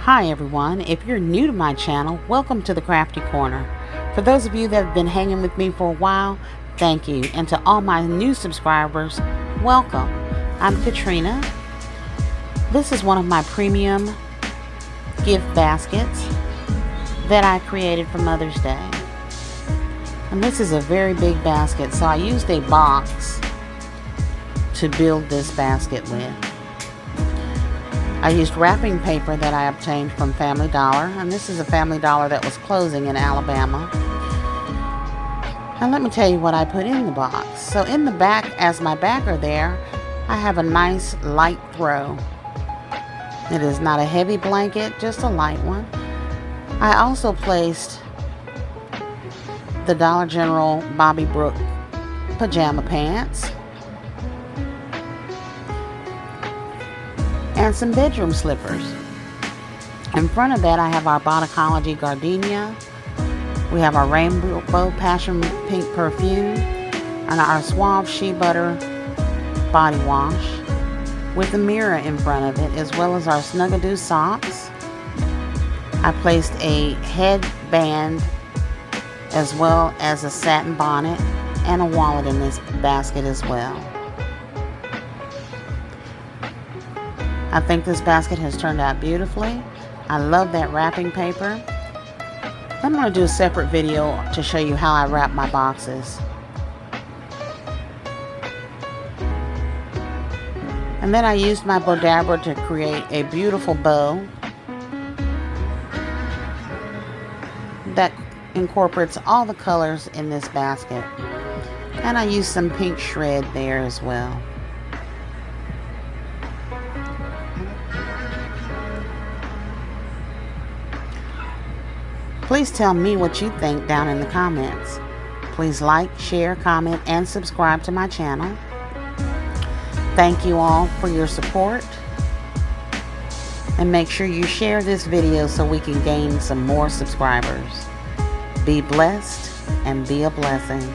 Hi everyone, if you're new to my channel, welcome to the Crafty Corner. For those of you that have been hanging with me for a while, thank you. And to all my new subscribers, welcome. I'm Katrina. This is one of my premium gift baskets that I created for Mother's Day. And this is a very big basket, so I used a box to build this basket with. I used wrapping paper that I obtained from Family Dollar, and this is a Family Dollar that was closing in Alabama. And let me tell you what I put in the box. So in the back, as my backer there, I have a nice light throw. It is not a heavy blanket, just a light one. I also placed the Dollar General Bobby Brook pajama pants and some bedroom slippers. In front of that, I have our Boticology gardenia. We have our Rainbow Passion Pink perfume and our Suave Shea Butter body wash with a mirror in front of it, as well as our Snuggadoo socks. I placed a headband as well as a satin bonnet and a wallet in this basket as well. I think this basket has turned out beautifully. I love that wrapping paper. I'm going to do a separate video to show you how I wrap my boxes. And then I used my Bodabra to create a beautiful bow that incorporates all the colors in this basket. And I used some pink shred there as well. Please tell me what you think down in the comments. Please like, share, comment, and subscribe to my channel. Thank you all for your support. And make sure you share this video so we can gain some more subscribers. Be blessed and be a blessing.